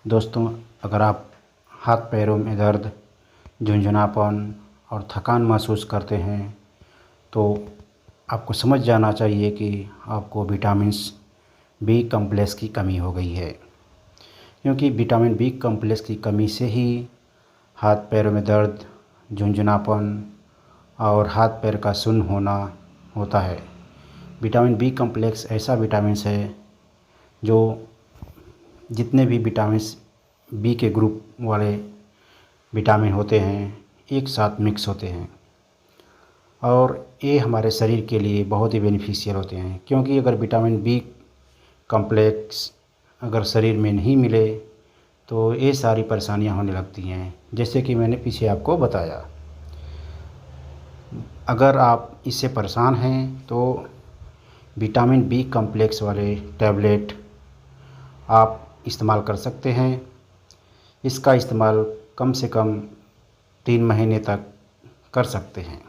दोस्तों, अगर आप हाथ पैरों में दर्द, झुंझुनापन और थकान महसूस करते हैं तो आपको समझ जाना चाहिए कि आपको विटामिन्स बी कॉम्प्लेक्स की कमी हो गई है। क्योंकि विटामिन बी कॉम्प्लेक्स की कमी से ही हाथ पैरों में दर्द, झुंझुनापन और हाथ पैर का सुन्न होना होता है। विटामिन बी कॉम्प्लेक्स ऐसा विटामिन्स है जो जितने भी विटामिन्स बी के ग्रुप वाले विटामिन होते हैं एक साथ मिक्स होते हैं और ये हमारे शरीर के लिए बहुत ही बेनिफिशियल होते हैं। क्योंकि अगर विटामिन बी कॉम्प्लेक्स अगर शरीर में नहीं मिले तो ये सारी परेशानियां होने लगती हैं, जैसे कि मैंने पीछे आपको बताया। अगर आप इससे परेशान हैं तो विटामिन बी कॉम्प्लेक्स वाले टैबलेट आप इस्तेमाल कर सकते हैं। इसका इस्तेमाल कम से कम 3 महीने तक कर सकते हैं।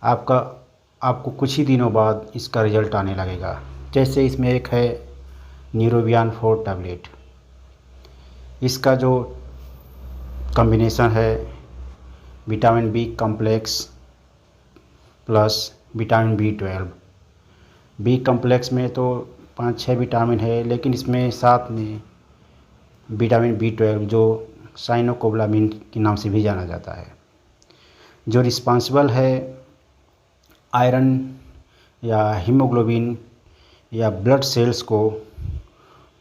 आपको कुछ ही दिनों बाद इसका रिज़ल्ट आने लगेगा। जैसे इसमें एक है न्यूरोबियन 4 टैबलेट। इसका जो कॉम्बिनेशन है vitamin B complex plus vitamin B 12। B complex में तो 5-6 विटामिन है, लेकिन इसमें साथ में विटामिन बी 12 जो साइनोकोबालामिन के नाम से भी जाना जाता है, जो रिस्पांसिबल है आयरन या हीमोग्लोबिन या ब्लड सेल्स को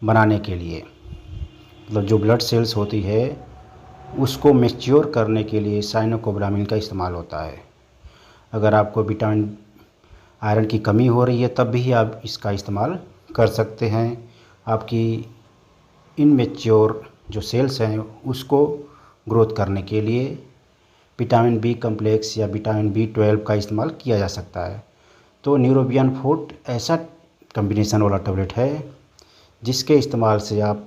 बनाने के लिए। मतलब जो ब्लड सेल्स होती है उसको मैच्योर करने के लिए साइनोकोबालामिन का इस्तेमाल होता है। अगर आपको विटामिन आयरन की कमी हो रही है तब भी आप इसका इस्तेमाल कर सकते हैं। आपकी इनमेच्योर जो सेल्स हैं उसको ग्रोथ करने के लिए विटामिन बी कॉम्प्लेक्स या विटामिन बी 12 का इस्तेमाल किया जा सकता है। तो न्यूरोबियन 4 ऐसा कॉम्बिनेशन वाला टैबलेट है जिसके इस्तेमाल से आप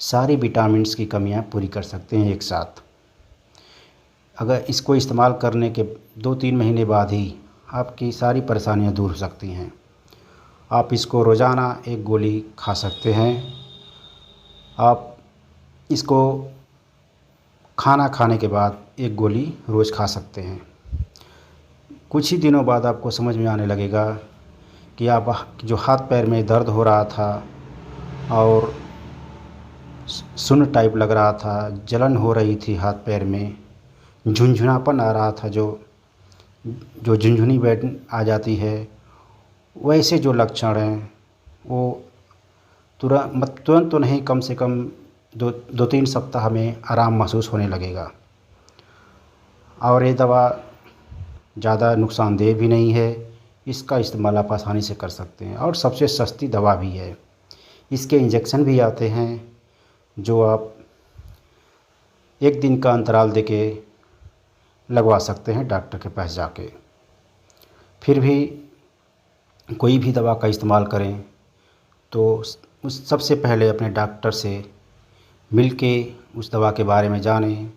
सारी विटामिन्स की कमियां पूरी कर सकते हैं एक साथ। अगर इसको इस्तेमाल करने के 2-3 महीने बाद ही आपकी सारी परेशानियां दूर हो सकती हैं। आप इसको रोज़ाना 1 गोली खा सकते हैं। आप इसको खाना खाने के बाद 1 गोली रोज़ खा सकते हैं। कुछ ही दिनों बाद आपको समझ में आने लगेगा कि आप जो हाथ पैर में दर्द हो रहा था और सुन्न टाइप लग रहा था, जलन हो रही थी हाथ पैर में, झुंझुनापन आ रहा था, जो झुनझुनी बैठ आ जाती है, वैसे जो लक्षण हैं वो तुरंत तो नहीं, कम से कम 2-3 सप्ताह में आराम महसूस होने लगेगा। और ये दवा ज़्यादा नुकसानदेह भी नहीं है। इसका इस्तेमाल आप आसानी से कर सकते हैं और सबसे सस्ती दवा भी है। इसके इंजेक्शन भी आते हैं जो आप 1 दिन का अंतराल देके लगवा सकते हैं डॉक्टर के पास जाके। फिर भी कोई भी दवा का इस्तेमाल करें तो उस सबसे पहले अपने डॉक्टर से मिल के उस दवा के बारे में जानें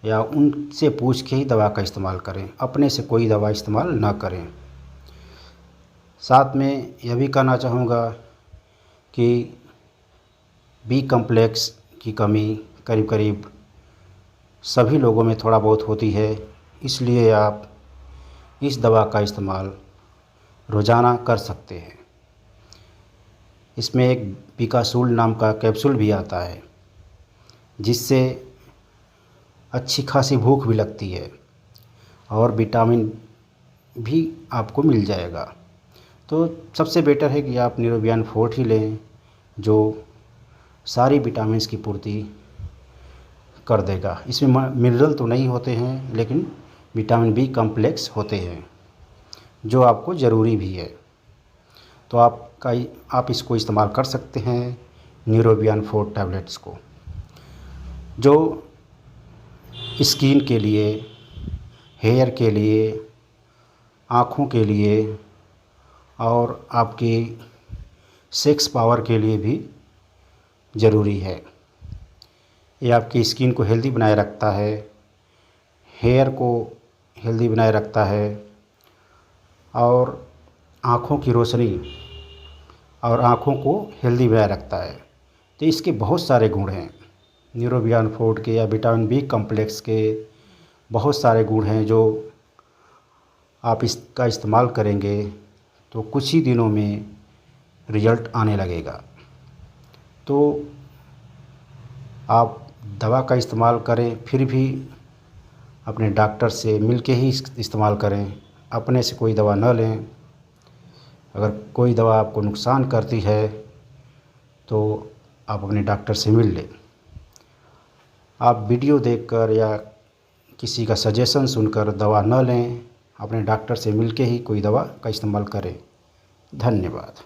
या उनसे पूछ के ही दवा का इस्तेमाल करें। अपने से कोई दवा इस्तेमाल ना करें। साथ में यह भी कहना चाहूँगा कि बी कॉम्प्लेक्स की कमी करीब करीब सभी लोगों में थोड़ा बहुत होती है, इसलिए आप इस दवा का इस्तेमाल रोज़ाना कर सकते हैं। इसमें एक बिकासूल नाम का कैप्सूल भी आता है जिससे अच्छी खासी भूख भी लगती है और विटामिन भी आपको मिल जाएगा। तो सबसे बेटर है कि आप न्यूरोबियन 4 ही लें जो सारी विटामिन्स की पूर्ति कर देगा। इसमें मिनरल तो नहीं होते हैं, लेकिन विटामिन बी कॉम्प्लेक्स होते हैं जो आपको ज़रूरी भी है। तो आप इसको इस्तेमाल कर सकते हैं न्यूरोबियन 4 टैबलेट्स को, जो स्किन के लिए, हेयर के लिए, आँखों के लिए और आपकी सेक्स पावर के लिए भी ज़रूरी है। ये आपकी स्किन को हेल्दी बनाए रखता है, हेयर को हेल्दी बनाए रखता है और आँखों की रोशनी और आँखों को हेल्दी बनाए रखता है। तो इसके बहुत सारे गुण हैं। न्यूरोबियन फूड के या विटामिन बी कम्प्लेक्स के बहुत सारे गुण हैं जो आप इसका इस्तेमाल करेंगे तो कुछ ही दिनों में रिज़ल्ट आने लगेगा। तो आप दवा का इस्तेमाल करें, फिर भी अपने डॉक्टर से मिल के ही इस्तेमाल करें, अपने से कोई दवा न लें। अगर कोई दवा आपको नुकसान करती है तो आप अपने डॉक्टर से मिल लें। आप वीडियो देखकर या किसी का सजेशन सुनकर दवा न लें, अपने डॉक्टर से मिल के ही कोई दवा का इस्तेमाल करें। धन्यवाद।